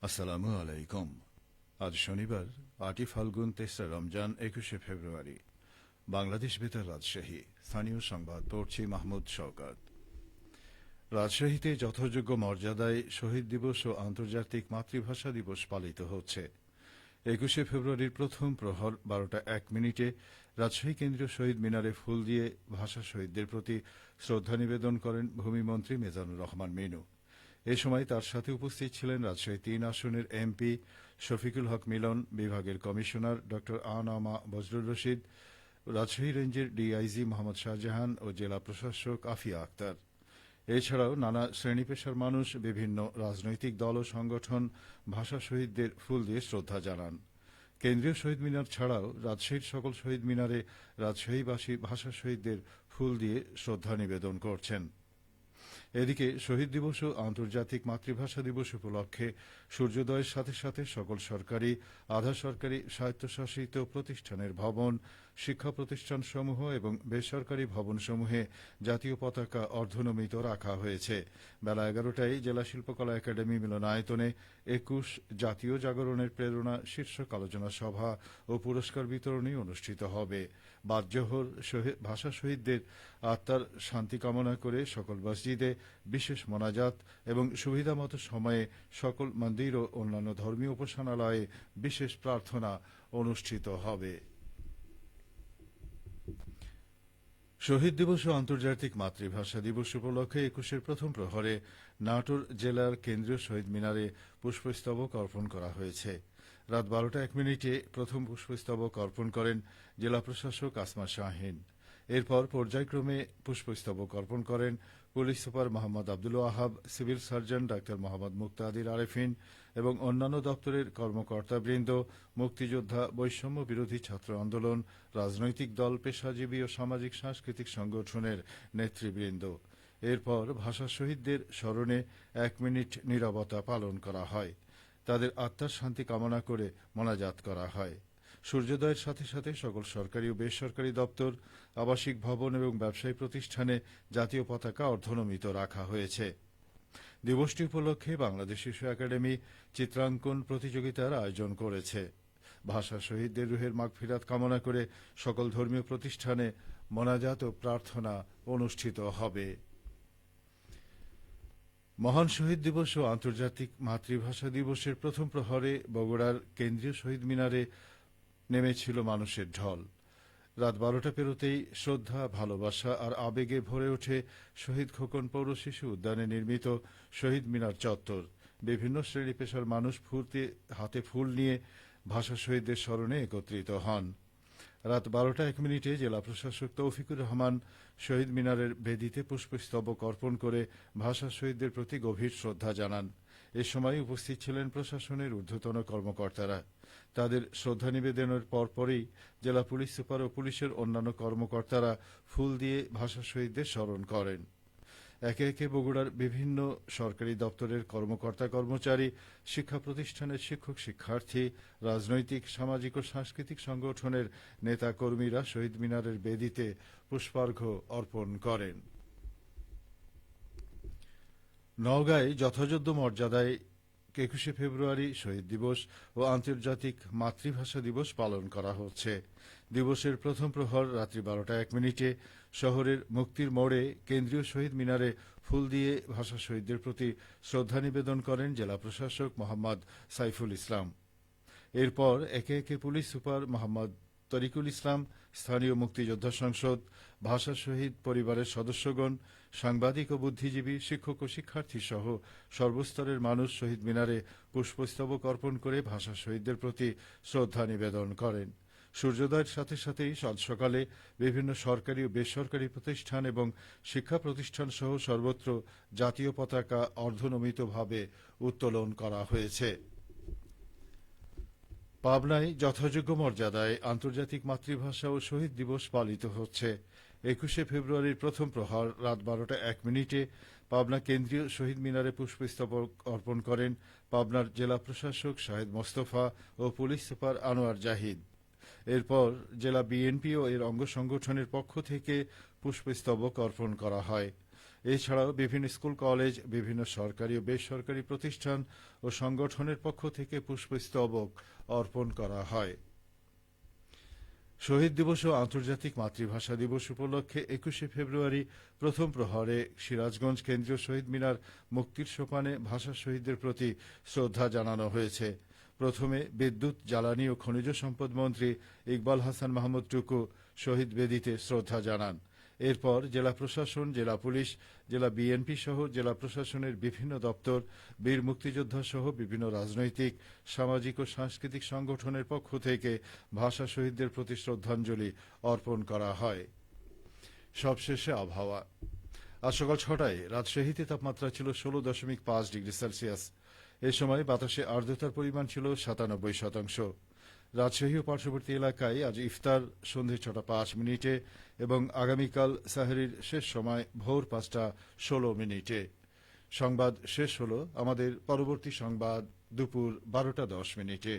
আসসালামু আলাইকুম। আজ শনিবার ৮ই ফাল্গুন, তেসরা রমজান, ২১শে ফেব্রুয়ারি। বাংলাদেশ বেতার রাজশাহী। স্থানীয় সংবাদ পড়ছি মাহমুদ শওকত। রাজশাহীতে যথাযোগ্য মর্যাদায় শহীদ দিবস ও আন্তর্জাতিক মাতৃভাষা দিবস পালিত হচ্ছে। ২১শে ফেব্রুয়ারির প্রথম প্রহর ১২টা ১ মিনিটে রাজশাহী কেন্দ্রীয় শহীদ মিনারে ফুল দিয়ে ভাষা শহীদদের প্রতি শ্রদ্ধা নিবেদন করেন ভূমিমন্ত্রী মিজানুর রহমান মিনু। এ সময় তার সাথে উপস্থিত ছিলেন রাজশাহী ৩ আসনের এমপি শফিকুল হক মিলন, বিভাগের কমিশনার ড আনামা বজলুর রশিদ, রাজশাহী রেঞ্জের ডিআইজি মোহাম্মদ শাহজাহান ও জেলা প্রশাসক আফিয়া আক্তার। এছাড়াও নানা শ্রেণী পেশার মানুষ, বিভিন্ন রাজনৈতিক দল ও সংগঠন ভাষা শহীদদের ফুল দিয়ে শ্রদ্ধা জানান। কেন্দ্রীয় শহীদ মিনার ছাড়াও রাজশাহীর সকল শহীদ মিনারে রাজশাহীবাসী ভাষা শহীদদের ফুল দিয়ে শ্রদ্ধা নিবেদন করছেন। এদিকে শহীদ দিবস ও আন্তর্জাতিক মাতৃভাষা দিবস উপলক্ষে সূর্যোদয়ের সাথে সাথে সকল সরকারি, আধা সরকারি, স্বায়ত্তশাসিত প্রতিষ্ঠানের ভবন, শিক্ষা প্রতিষ্ঠানসমূহ এবং বেসরকারি ভবনসমূহে জাতীয় পতাকা অর্ধনমিত রাখা হয়েছে। বেলা ১১টায় জেলা শিল্পকলা একাডেমি মিলনায়তনে ২১ জাতীয় জাগরণের প্রেরণা শীর্ষক আলোচনা সভা ও পুরস্কার বিতরণী অনুষ্ঠিত হবে। বাদ-জোহর ভাষা শহীদদের আত্মার শান্তি কামনা করে সকল মসজিদে বিশেষ মোনাজাত এবং সুবিধামতো সময়ে সকল মন্দির ও অন্যান্য ধর্মীয় উপাসনালয়ে বিশেষ প্রার্থনা অনুষ্ঠিত হবে। শহীদ দিবস ও আন্তর্জাতিক মাতৃভাষা দিবস উপলক্ষে ২১-এর প্রথম প্রহরে নাটোর জেলার কেন্দ্রীয় শহীদ মিনারে পুষ্পস্তবক অর্পণ করা হয়েছে। রাত ১২টা ১ মিনিটে প্রথম পুষ্পস্তবক অর্পণ করেন জেলা প্রশাসক আসমা শাহীন। এরপর পর্যায়ক্রমে পুষ্পস্তবক অর্পণ করেন police super Mohammad Abdul Wahab, civil surgeon doctor Mohammad Muktadir Arefin এবং অন্যান্য দপ্তরের কর্মকর্তাবৃন্দ, মুক্তিযোদ্ধা, বৈষম্য বিরোধী ছাত্র আন্দোলন, রাজনৈতিক দল, পেশাজীবী ও সামাজিক সাংস্কৃতিক সংগঠনের নেতৃবৃন্দ। এরপর ভাষা শহীদদের স্মরণে ১ মিনিট নীরবতা পালন করা হয়। তাদের আত্মার শান্তি কামনা করে মোনাজাত করা হয়। সূর্যোদয়ের সাথে সাথে সকল সরকারি ও বেসরকারি দপ্তর, আবাসিক ভবন এবং ব্যবসায়ী প্রতিষ্ঠানে জাতীয় পতাকা অর্ধনমিত রাখা হয়েছে। দিবসটি উপলক্ষে বাংলাদেশ শিশু একাডেমি চিত্রাঙ্কন প্রতিযোগিতার আয়োজন করেছে। ভাষা শহীদদের রুহের মাগফিরাত কামনা করে সকল ধর্মীয় প্রতিষ্ঠানে মোনাজাত ও প্রার্থনা অনুষ্ঠিত হবে। মহান শহীদ দিবস ও আন্তর্জাতিক মাতৃভাষা দিবসের প্রথম প্রহরে বগুড়ার কেন্দ্রীয় শহীদ মিনারে নেমেছিল মানুষের ঢল। রাত ১২টা পেরোতেই শ্রদ্ধা, ভালোবাসা আর আবেগে ভরে ওঠে শহীদ খোকন পৌর শিশু উদ্যানে নির্মিত শহীদ মিনার চত্বর। বিভিন্ন শ্রেণী পেশার মানুষ হাতে ফুল নিয়ে ভাষা শহীদদের স্মরণে একত্রিত হন। রাত ১২টা ১ মিনিটে জেলা প্রশাসক তৌফিকুর রহমান শহীদ মিনারের বেদিতে পুষ্পস্তবক অর্পণ করে ভাষা শহীদদের প্রতি গভীর শ্রদ্ধা জানান। এ সময় উপস্থিত ছিলেন প্রশাসনের ঊর্ধ্বতন কর্মকর্তারা। তাদের শ্রদ্ধা নিবেদনের পরপরই জেলা পুলিশ সুপার ও পুলিশের অন্যান্য কর্মকর্তারা ফুল দিয়ে ভাষা শহীদদের স্মরণ করেন। একে একে বগুড়ার বিভিন্ন সরকারি দপ্তরের কর্মকর্তা কর্মচারী, শিক্ষা প্রতিষ্ঠানের শিক্ষক শিক্ষার্থী, রাজনৈতিক, সামাজিক ও সাংস্কৃতিক সংগঠনের নেতা কর্মীরা শহীদ মিনারের বেদিতে পুষ্পার্ঘ্য অর্পণ করেন। নওগাঁয় যথাযোগ্য মর্যাদায় ২১শে ফেব্রুয়ারি শহীদ দিবস ও আন্তর্জাতিক মাতৃভাষা দিবস পালন করা হচ্ছে। দিবসের প্রথম প্রহর রাত্রি ১২টা ১ মিনিটে শহরের মুক্তির মোড়ে কেন্দ্রীয় শহীদ মিনারে ফুল দিয়ে ভাষা শহীদদের প্রতি শ্রদ্ধা নিবেদন করেন জেলা প্রশাসক মোহাম্মদ সাইফুল ইসলাম। এরপর একে একে পুলিশ সুপার মোহাম্মদ তরিকুল ইসলাম, স্থানীয় মুক্তিযোদ্ধা সংসদ, ভাষা শহীদ পরিবারের সদস্যগণ, সাংবাদিক ও বুদ্ধিজীবী, শিক্ষক ও শিক্ষার্থী সহ সর্বস্তরের মানুষ শহীদ মিনারে পুষ্পস্তবক অর্পণ করে ভাষা শহীদদের প্রতি শ্রদ্ধা নিবেদন করেন। সূর্যোদয়ের সাথে সাথেই সাত সকালে বিভিন্ন সরকারি ও বেসরকারি প্রতিষ্ঠান এবং শিক্ষা প্রতিষ্ঠান সহ সর্বত্র জাতীয় পতাকা অর্ধনমিতভাবে উত্তোলন করা হয়েছে। পাবনায় যথাযোগ্য মর্যাদায় আন্তর্জাতিক মাতৃভাষা ও শহীদ দিবস পালিত হচ্ছে। ২১শে ফেব্রুয়ারির প্রথম প্রহর রাত ১২টা ১ মিনিটে পাবনা কেন্দ্রীয় শহীদ মিনারে পুষ্পস্তবক অর্পণ করেন পাবনার জেলা প্রশাসক শাহেদ মোস্তফা ও পুলিশ সুপার আনোয়ার জাহিদ। এরপর জেলা বিএনপি ও এর অঙ্গ সংগঠনের পক্ষ থেকে পুষ্পস্তবক অর্পণ করা হয়। এছাড়াও বিভিন্ন স্কুল কলেজ, বিভিন্ন সরকারি ও বেসরকারি প্রতিষ্ঠান ও সংগঠনের পক্ষ থেকে পুষ্পস্তবক অর্পণ করা হয়। শহীদ দিবস ও আন্তর্জাতিক মাতৃভাষা দিবস উপলক্ষে ২১শে ফেব্রুয়ারি প্রথম প্রহরে সিরাজগঞ্জ কেন্দ্রীয় শহীদ মিনার মুক্তির সোপানে ভাষা শহীদদের প্রতি শ্রদ্ধা জানানো হয়েছে। প্রথমে বিদ্যুৎ, জ্বালানি ও খনিজ সম্পদ মন্ত্রী ইকবাল হাসান মাহমুদ টুকু শহীদ বেদিতে শ্রদ্ধা জানান। এরপর জেলা প্রশাসন, জেলা পুলিশ, জেলা বিএনপি সহ জেলা প্রশাসনের বিভিন্ন দপ্তর, বীর মুক্তিযোদ্ধা সহ বিভিন্ন রাজনৈতিক, সামাজিক ও সাংস্কৃতিক সংগঠনের পক্ষ থেকে ভাষা শহীদদের প্রতি শ্রদ্ধাঞ্জলি অর্পণ করা হয়। সবশেষে আবহাওয়া। আজ সকাল ৬টায় রাজশাহীতে তাপমাত্রা ছিল ১৬.৫ ডিগ্রি সেলসিয়াস। এ সময় বাতাসে আর্দ্রতার পরিমাণ ছিল ৯৭%। রাজশাহী ও পার্শ্ববর্তী এলাকায় আজ ইফতার সন্ধে ৬টা ৫ এবং আগামীকাল সাহরির শেষ সময় ভোর ৫টা ১৬। সংবাদ শেষ হল। আমাদের পরবর্তী সংবাদ দুপুর ১২টা ১০।